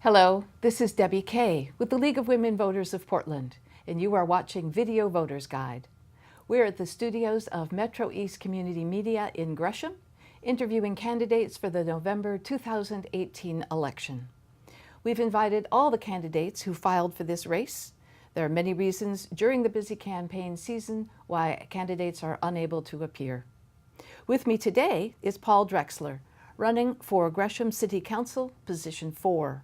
Hello, this is Debbie Kay with the League of Women Voters of Portland, and you are watching Video Voters Guide. We're at the studios of MetroEast Community Media in Gresham, interviewing candidates for the November 2018 election. We've invited all the candidates who filed for this race. There are many reasons during the busy campaign season why candidates are unable to appear. With me today is Paul Drechsler, running for Gresham City Council, position 4.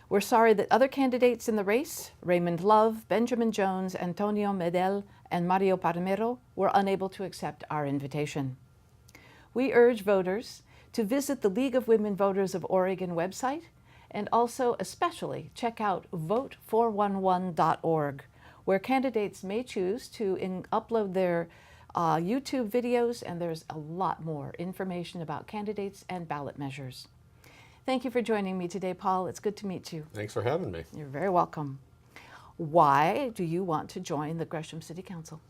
We're sorry that other candidates in the race, Raymond Love, Benjamin Jones, Antonio Medel, and Mario Palmero, were unable to accept our invitation. We urge voters to visit the League of Women Voters of Oregon website and also especially check out vote411.org, where candidates may choose to upload their YouTube videos, and there's a lot more information about candidates and ballot measures. Thank you for joining me today, Paul. It's good to meet you. Thanks for having me. You're very welcome. Why do you want to join the Gresham City Council?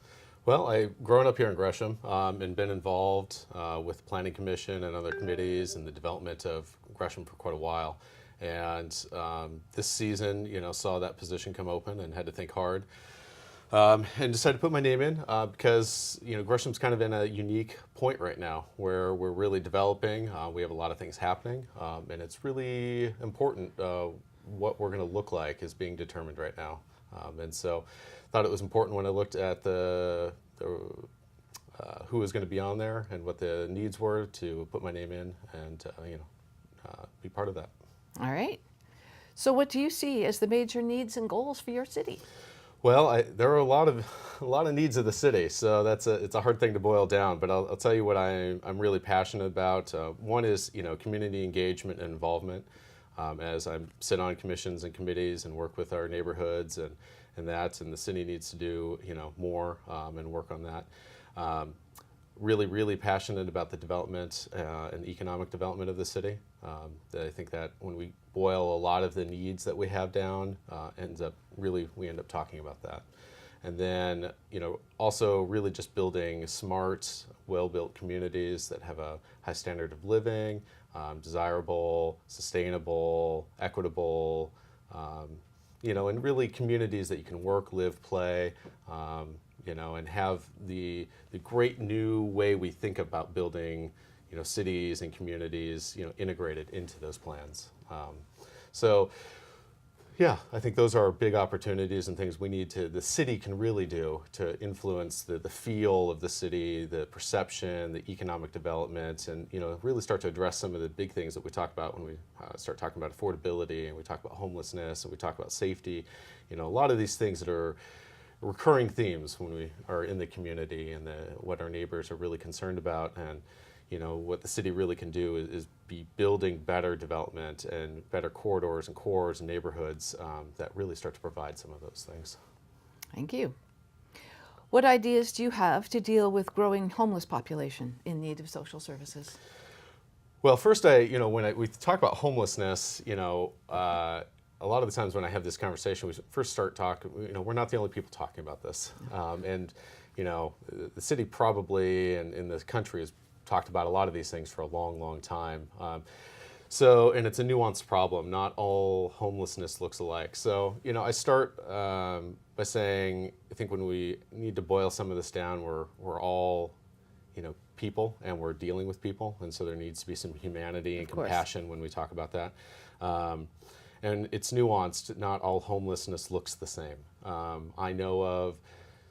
Well, I've grown up here in Gresham and been involved with Planning Commission and other committees in the development of Gresham for quite a while. And this season, saw that position come open and had to think hard. And decided to put my name in because Gresham's kind of in a unique point right now where we're really developing. We have a lot of things happening, and it's really important what we're going to look like is being determined right now. And so, thought it was important when I looked at who was going to be on there and what the needs were to put my name in and be part of that. All right. So, what do you see as the major needs and goals for your city? Well, there are a lot of needs of the city, so it's a hard thing to boil down. But I'll tell you what I'm really passionate about. One is community engagement and involvement, as I sit on commissions and committees and work with our neighborhoods and the city needs to do more and work on that. Really passionate about the development and economic development of the city. I think that when we boil a lot of the needs that we have down, we end up talking about that. And then, also really just building smart, well-built communities that have a high standard of living, desirable, sustainable, equitable, and really communities that you can work, live, play, and have the great new way we think about building, cities and communities, integrated into those plans. I think those are big opportunities and things the city can really do to influence the feel of the city, the perception, the economic development, and really start to address some of the big things that we talk about when we start talking about affordability and we talk about homelessness and we talk about safety. A lot of these things that are recurring themes when we are in the community and what our neighbors are really concerned about, and what the city really can do is be building better development and better corridors and cores and neighborhoods that really start to provide some of those things. Thank you. What ideas do you have to deal with growing homeless population in need of social services? Well, first, when we talk about homelessness, a lot of the times when I have this conversation, we first start talking, we're not the only people talking about this. The city probably and in the country has talked about a lot of these things for a long time. And it's a nuanced problem. Not all homelessness looks alike. So, I start by saying, I think when we need to boil some of this down, we're all, people, and we're dealing with people. And so there needs to be some humanity and compassion when we talk about that. And it's nuanced. Not all homelessness looks the same. I know of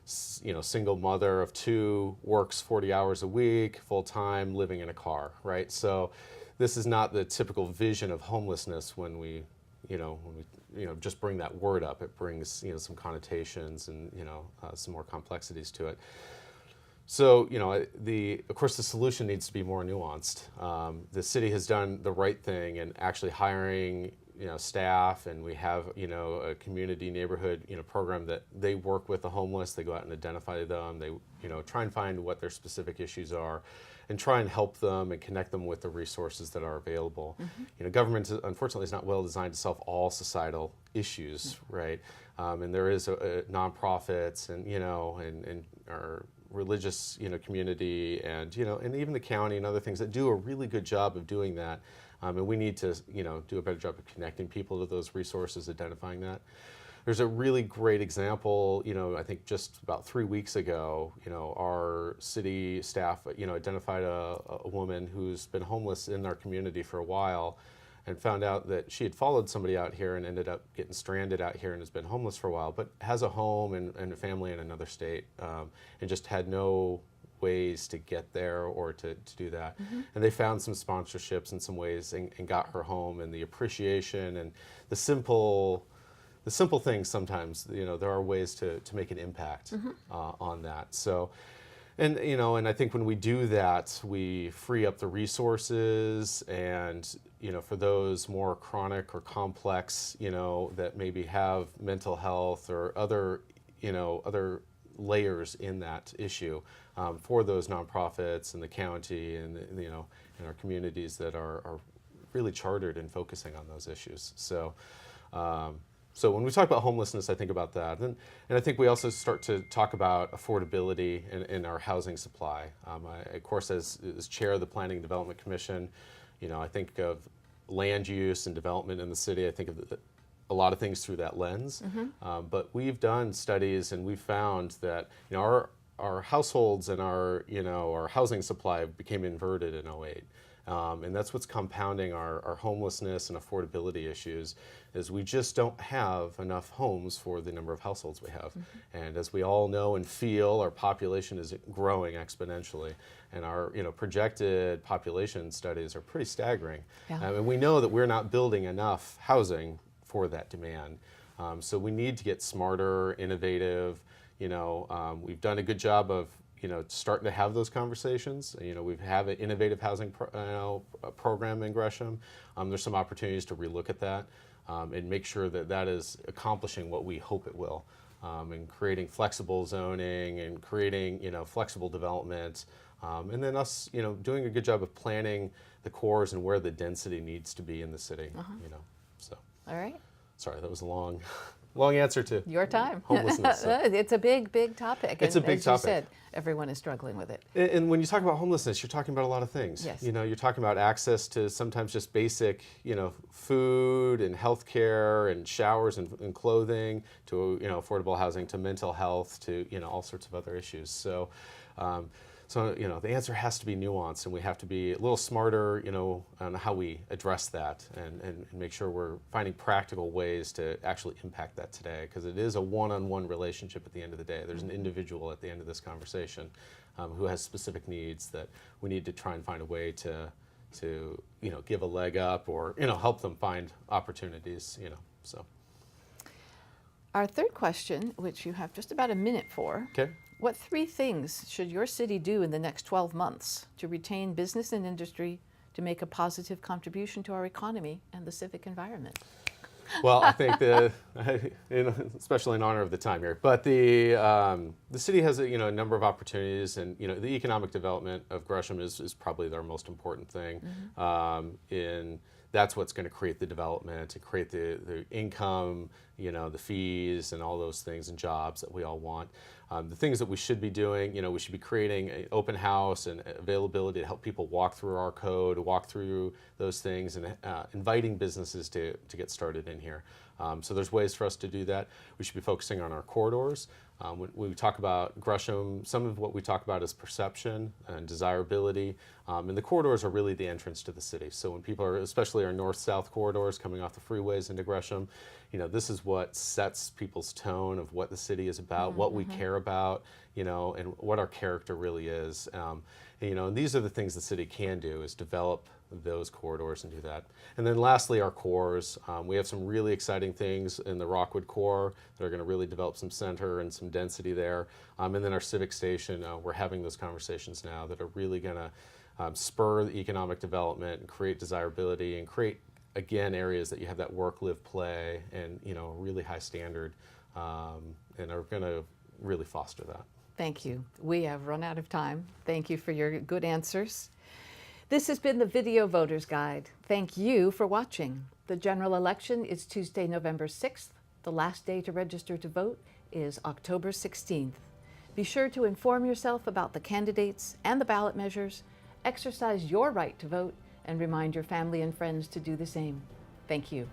single mother of 2, works 40 hours a week, full-time, living in a car, right? So this is not the typical vision of homelessness when we just bring that word up. It brings, some connotations and, some more complexities to it. So, of course, the solution needs to be more nuanced. The city has done the right thing in actually hiring staff, and we have, a community neighborhood, program that they work with the homeless. They go out and identify them. They, try and find what their specific issues are and try and help them and connect them with the resources that are available. Mm-hmm. Government, unfortunately, is not well designed to solve all societal issues, mm-hmm. right? And there is nonprofits and, and our religious, community and, and even the county and other things that do a really good job of doing that. And we need to, do a better job of connecting people to those resources, identifying that. There's a really great example, I think just about 3 weeks ago, our city staff, identified a woman who's been homeless in our community for a while, and found out that she had followed somebody out here and ended up getting stranded out here and has been homeless for a while, but has a home and a family in another state, and just had no ways to get there or to do that. And they found some sponsorships and some ways and got her home, and the appreciation and the simple things sometimes, there are ways to make an impact on that. So, and I think when we do that, we free up the resources, and for those more chronic or complex, that maybe have mental health or other layers in that issue, for those nonprofits and the county and in our communities that are really chartered in focusing on those issues. So. So when we talk about homelessness, I think about that. And I think we also start to talk about affordability in our housing supply. I, of course, as chair of the Planning and Development Commission, I think of land use and development in the city. I think of a lot of things through that lens. But we've done studies, and we've found that our households and our housing supply became inverted in '08. And that's what's compounding our homelessness and affordability issues, is we just don't have enough homes for the number of households we have. And as we all know and feel, our population is growing exponentially, and our projected population studies are pretty staggering. And we know that we're not building enough housing for that demand. So we need to get smarter, innovative. We've done a good job of starting to have those conversations. We have an innovative housing program in Gresham. There's some opportunities to relook at that and make sure that that is accomplishing what we hope it will, and creating flexible zoning and creating flexible development, and then us doing a good job of planning the cores and where the density needs to be in the city. So. All right. Sorry, that was a long answer to your time. Homelessness. So. It's a big topic. It's a big as topic. You said, everyone is struggling with it. And when you talk about homelessness, you're talking about a lot of things. Yes. You're talking about access to sometimes just basic, food and health care and showers and clothing, to affordable housing, to mental health, to all sorts of other issues. So. So, the answer has to be nuanced, and we have to be a little smarter, on how we address that and make sure we're finding practical ways to actually impact that today, because it is a one-on-one relationship at the end of the day. There's an individual at the end of this conversation who has specific needs that we need to try and find a way to give a leg up or, help them find opportunities, so. Our third question, which you have just about a minute for. Okay. What 3 things should your city do in the next 12 months to retain business and industry, to make a positive contribution to our economy and the civic environment? Well, I think especially in honor of the time here, but the city has a number of opportunities, and the economic development of Gresham is probably our most important thing. That's what's going to create the development, and create the income, the fees and all those things and jobs that we all want. The things that we should be doing, we should be creating an open house and availability to help people walk through our code, walk through those things, and inviting businesses to get started in here. So there's ways for us to do that. We should be focusing on our corridors. When we talk about Gresham, some of what we talk about is perception and desirability, and the corridors are really the entrance to the city. So when people are, especially our north-south corridors coming off the freeways into Gresham, this is what sets people's tone of what the city is about, what we care about, and what our character really is. And these are the things the city can do, is develop those corridors and do that. And then lastly, our cores. We have some really exciting things in the Rockwood core that are going to really develop some center and some density there. And then our civic station, we're having those conversations now that are really going to spur the economic development and create desirability and create, again, areas that you have that work, live, play, and really high standard, and are going to really foster that. Thank you. We have run out of time. Thank you for your good answers. This has been the Video Voters Guide. Thank you for watching. The general election is Tuesday, November 6th. The last day to register to vote is October 16th. Be sure to inform yourself about the candidates and the ballot measures, exercise your right to vote, and remind your family and friends to do the same. Thank you.